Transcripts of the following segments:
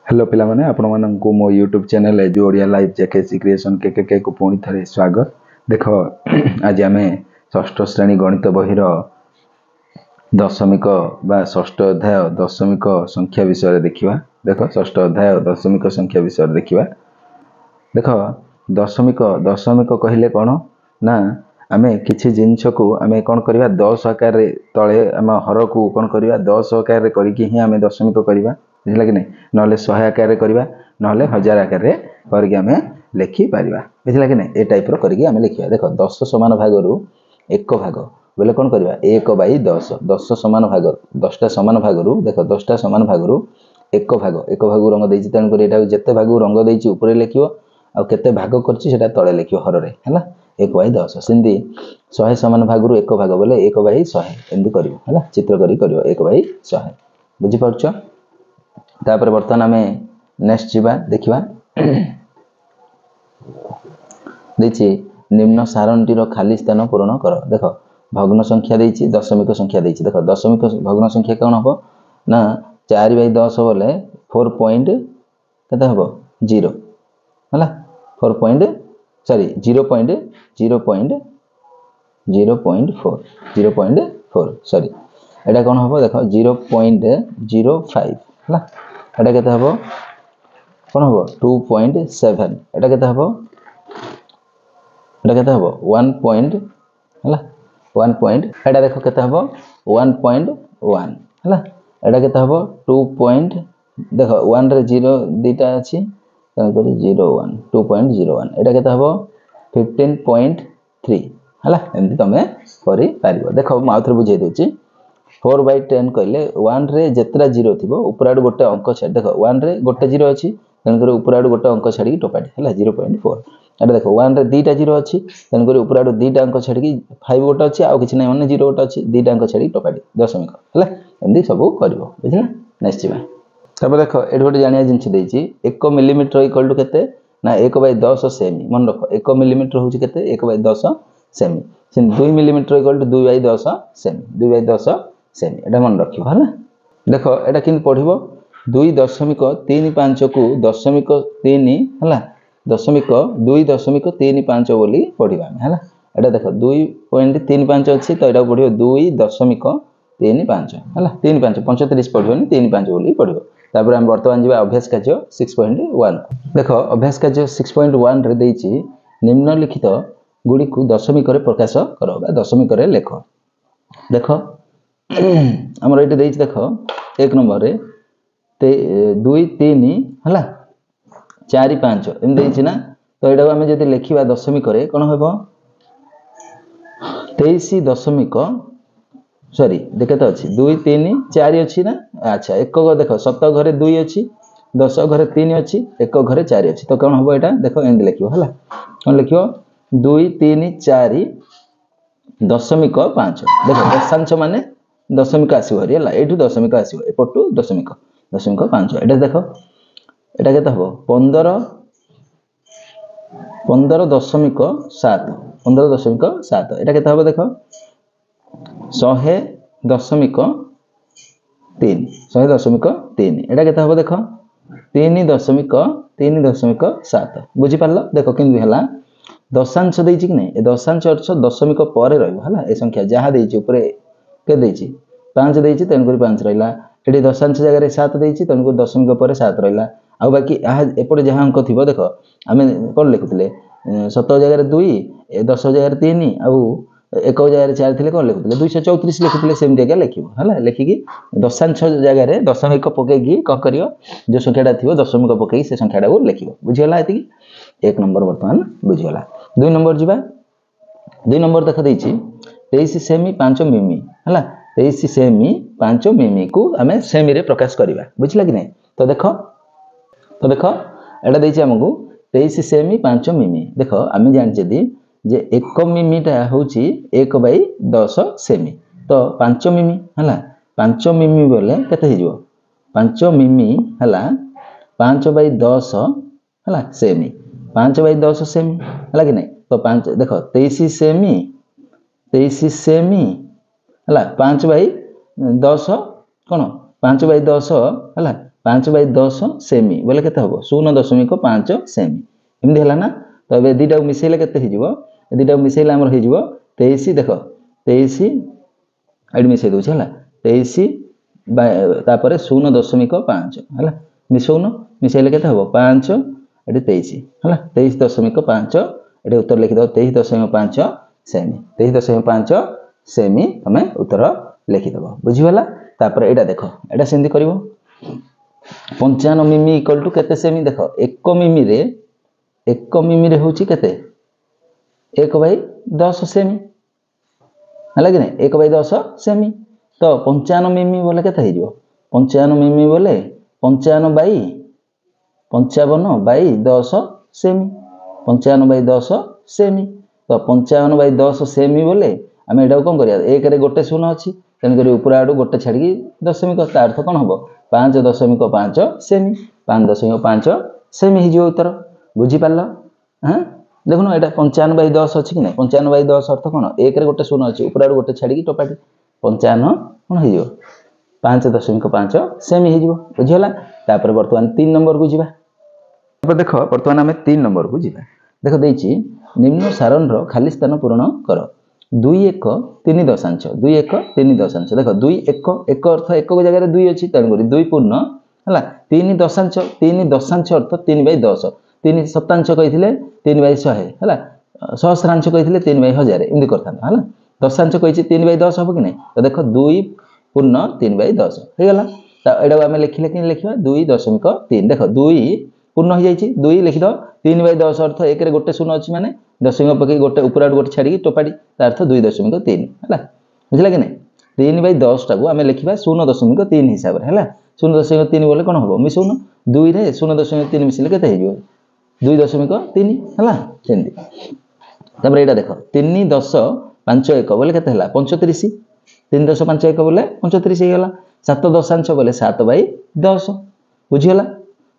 Hello पिला माने आपण माननकु मो YouTube channel एजु Odia live JKC creation के को पुणी थरे स्वागत। देखो आज आमे षष्ठ श्रेणी गणित बहिर दशमिक बा षष्ठ अध्याय दशमिक संख्या विषय देखिवा। देखो षष्ठ अध्याय दशमिक संख्या विषय देखिवा। देखो दशमिक दशमिक कहिले कोन ना आमे किछि जिंस को आमे कोन करिवा 10 आकार रे तळे आम हर को कोन करिवा 10 आकार रे करिकि ही आमे दशमिक करिवा बुझला कि नै नले 100 आकार रे करिवा नले 1000 आकार रे करिकि आमे लिखि पारिबा बुझला कि नै ए टाइप रो करिकि आमे लिखिया। देखो 10 समान भाग रु 1 भाग बोले कोन करिवा 1/10 10 समान भाग 10 टा समान भाग रु देखो 10 टा समान भाग रु 1 भाग रंग देछि तन करी एटा जत्ते भाग रंग देछि ऊपर लिखियो आ केते भाग करछि सेटा तळे लिखियो हर रे हला 1/10 सिंधी 100 समान भाग रु 1 भाग बोले 1/100 एंदी करियो हला चित्र करी करियो 1/100 बुझि परछ। तापर वर्तमान आमे नेक्स्ट जीवा देखिबा देछि निम्न सारणटी रो खाली स्थान पूर्ण करो। देखो भग्न संख्या देछि दशमिक संख्या देछि देखो दशमिक भग्न संख्या कोन हबो ना 4/10 बोले 4 पॉइंट केते हबो 0 हला 4 पॉइंट सॉरी 0.4 सॉरी एटा कोन हबो देखो 0.05 हला एटा केते हबो कोन हबो 2.7 एटा केते हबो 1 पॉइंट हला 1 पॉइंट एटा देखो केते हबो 1.1 हला एटा केते हबो 2 पॉइंट देखो 1 रे 0 दीटा अछि तन करी 01 2.01 एटा केते हबो 15.3 हला एमति तमे करि पारिबो। देखो म आउथरे बुझै दोछि 4/10 कहले 1 रे जेतरा 0 थिबो उपराड गोटे अंक छाड देखो 1 रे गोटे 0 अछि तन करी उपराड गोटे अंक छाडी टोपाडी हला 0.4 एटा देखो 1 रे दीटा 0 अछि तन करी उपराड दीटा अंक छाडी 5 गोटे अछि आ किछि नै माने 0 गोटे अछि दीटा अंक छाडी टोपाडी दशमिक हला एमति सब करबो बुझला। नेक्स्ट जीवा तब देखो एड गोटे जानिया जिंस देछि 1 मिलीमीटर इक्वल टू केते ना 1/10 सेमी मन रखो 1 मिलीमीटर होछि केते 1/10 सेमी सिन 2 millimetre equal to 2/10 cm 2/10 cm एटा मन रखियो हला। देखो एटा किन पढिबो 2.35 को 0.3 हला 2.35 बोली पढिबा हला एटा देखो 2.35 अछि तो एटा पढिबो 2.35 हला 35 35 पढिबोनी 35 बोली पढिबो। तापर हम वर्तमान जीवा अभ्यास कार्य 6.1 देखो अभ्यास कार्य 6.1 रे देछि निम्नलिखित गुडी को दशमिक रे प्रकाश करो बा दशमिक रे लेखो। देखो हमर एटे देछि देखो 1 नंबर रे 2 3 हला 4 5 एम देछि ना तो एटा हम जदी लेखिबा दशमिक रे कोन होबो 23 दशमिक सॉरी देखते अछि 2 3 4 अछि ना अच्छा एक देखो 7 घरे 2 अछि 10 घरे 3 अछि 1 घरे 4 अछि तो कोन होबो एटा देखो एंड लिखियो हला कोन लिखियो 2 3 4 दशमिक 5 देखो दशांश माने दशमिक आसी हरी हला एठु दशमिक आसी एपटु दशमिक 5 एटा देखो एटा केते हबो 15.7 एटा केते हबो देखो 100.3 एटा केते हबो देखो 3.7 बुझि पारलो। देखो किंतु हला दशांश देछि कि नै ए दशांश अर्थ दशमिक परे रहबो हला ए संख्या जहा देछि ऊपर के देछि 5 देछि तन करी 5 रहला एठी दशांश जगह रे 7 देछि तन को दशमिक परे 7 रहला आ बाकी एपटे जहा अंक थिबो देखो आमे कोन लिखुतले 7 जगह रे 2 10 जगह रे 3 आ 1 जगह रे 4 थिले कोन लिखुतले 234 लिखुतले सेम जगह लिखिबो हला लिखिकी दशांश जगह रे दशमिक पकेगी क करियो जो संख्याटा थिबो दशमिक पकेगी से संख्याटा को लिखिबो बुझियला एति 1 नंबर वर्तमान बुझियला। 2 नंबर जीवा 2 नंबर देख देछि 23 सेमी 5 मिमी हला 23 सेमी 5 मिमी को हमें सेमी रे प्रकाश करिवा बुझिला कि नै तो देखो एटा देछि हमकु 23 सेमी 5 मिमी देखो आमे जानि जदी जे 1 मिमी ता होछि 1/10 सेमी तो 5 मिमी हला 5 मिमी बोले केते हिजो 5 मिमी हला 5/10 हला सेमी 5/10 सेमी हला कि नै तो 5 देखो 23 सेमी हला 5/10 कोन 5/10 हला 5/10 सेमी बोले केते हबो 0.5 सेमी एमदी हला ना। तो ए दुईटा मिसेले केते हो जिवो ए दुईटा मिसेले हमर हो जिवो 23 देखो 23 एड मिसे दउ छला 23 तापर 0.5 हला मिसौन मिसेले केते हबो 5 एडी 23 हला 23.5 एडी उत्तर लिखि दो 23.5 सेमी 23.5 सेमी तमे उत्तर लिखि दबो बुझी वाला। तापर एडा देखो एडा सेंदी करिवो 55 मिमी इक्वल टू केते सेमी देखो 1 मिमी रे होची केते 1/10 सेमी हला कि नै 1/10 सेमी। तो 55 मिमी बोले केते हे जिवो 55 मिमी बोले 55/10 सेमी 55/10 सेमी। तो 55/10 सेमी बोले आमे एडा कोन करिया 1 रे गोटे शून्य अछि तेन करी ऊपर आडू गोटे छाडी दशमिक ता अर्थ कोन हबो 5.5 सेमी 5.5 सेमी हि जो उत्तर बुझी पारलो। हां देखुन एटा 55/10 अछि कि नै 55/10 अर्थ कोन 1 रे गोटे शून्य अछि ऊपर आडू गोटे छाडी टोपाटी 55 कोन हि जो 5.5 सेमी हि जो बुझियला। तापर वर्तमान 3 नंबर को जिबा तापर देखो वर्तमान हमें 3 नंबर को जिबा देखो देछि निम्न सारण रो खाली स्थान पूर्ण करो 2 1 3 दशांश 2 1 3 दशांश देखो 2 1 1 अर्थ 1 को जगह रे 2 अछि तन करी 2 पूर्ण हला 3 दशांश अर्थ 3/10 3 शतांश कहिथिले 3/100 हला सहस्रांश कहिथिले 3/1000 एमदी करथा हला दशांश कहिछि 3/10 हबो कि नै। तो देखो 2 पूर्ण 3/10 हे गला ता एडा हमें लिखिले कि लिखिबा 2.3 देखो 2 पूर्ण हो जाइछि 2 लिखि दो 3/10 अर्थ 1 रे गोटे शून्य अछि माने दशमिक पकई गोटे ऊपर आड गोटे छाडी टोपाडी ता अर्थ 2.3 हला बुझला कि नै। 3/10 टाको हमें लिखिबा 0.3 हिसाब रे हला 0.3 बोले कोन हबो मिसौन 2 रे 0.3 मिसले केते हे जिवो 2.3 हला सेंदी। तबरे एटा देखो 3.1051 बोले केते हला 35 3.51 बोले 35 हे गला 7 दशांश बोले 7/10 बुझियला।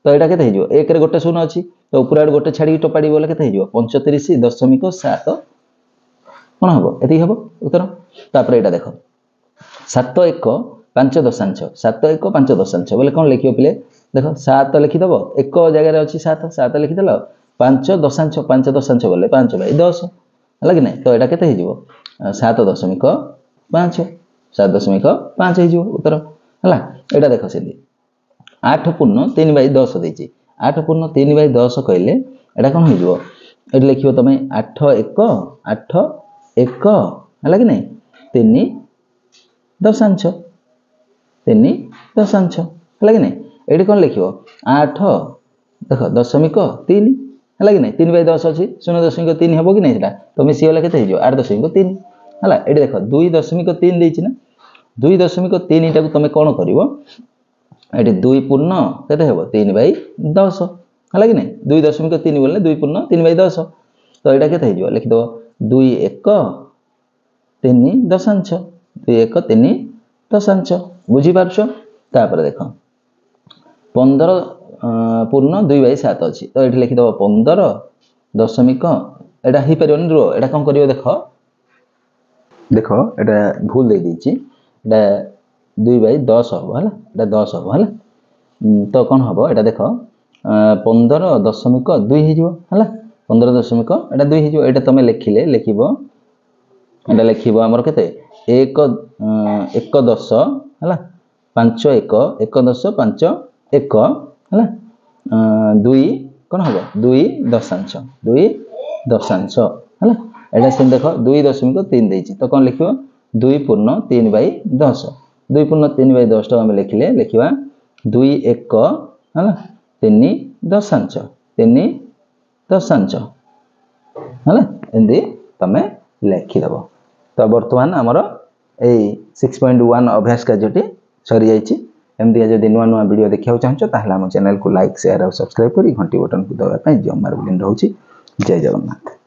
तो एटा केते हे जिवो 1 रे गोटे शून्य अछि तो ऊपर आड गोटे छाडी टोपाडी बोले केते हे जिवो 35.7 कोन हबो एति हबो उत्तर। तापर एटा देखो 7 1 5 दशांश 7 1 5 दशांश बोले कोन लिखियो पिले देखो 7 लिखि दबो 1 जगह रे अछि 7 लिखि देलो 5 दशांश बोले 5/10 हला कि नै। तो एटा केते हे जिवो 7.5 7.5 हे जिवो उत्तर हला। एटा देखो सेदी 8 पूर्ण 3/10 देछि 8 पूर्ण 3/10 कहले एटा कोन हे जिवो एटा लिखियो तमे 8 1 हला कि नै 3 दशांश हला कि नै एडी कोन लिखियो 8 देखो दशमिक 3 हला कि नै 3/10 अछि 0.3 हबो कि नै सेटा तो मिसी वाला केते हे जिवो 8.3 हला। एडी देखो 2.3 देछि ना 2.3 इटा को तमे कोन करिवो एडी 2 पूर्ण केते हेबो 3/10 हला कि नै 2.3 बोले 2 पूर्ण 3/10 तो एटा केते हे जिवो लिखि दो 2 1 3 दशांश 2 1 3 दशांश बुझी पारछो। तापर देखो 15 पूर्ण 2/7 अछि तो एठी लिखि दो 15 दशमिक एटा हि परिबन रो एटा कोन करियो देखो देखो एटा भूल दे दिछि एटा 2/10 हबो हला एटा 10 हबो हला तो कोन हबो एटा देखो 15.2 हे जिवो हला 15 एटा 2 हे जिवो एटा तमे लिखिले लिखिबो एटा लिखिबो हमर केते 1 10 हला 5 1 1 10 5 1 हला 2 कोन हबो 2 दशांश हला एटा सेम देखो 2.3 देछि तो कोन लिखिबो 2 पूर्ण 3/10 2 पूर्ण 3/10 तो हम लिखिले लिखिबा 2 1 हला 3 दशांश हला एंदी तमे लिखि दबो। तो वर्तमान हमर ए 6.1 अभ्यास कार्यटी सरी जाइछि एमदी जदि नुवा नुवा वीडियो देखियो चाहछो ताहला हम चैनल को लाइक शेयर और सब्सक्राइब करी घंटी बटन को दबा पई जम्मार बिलिन रहउछि। जय जगन्नाथ।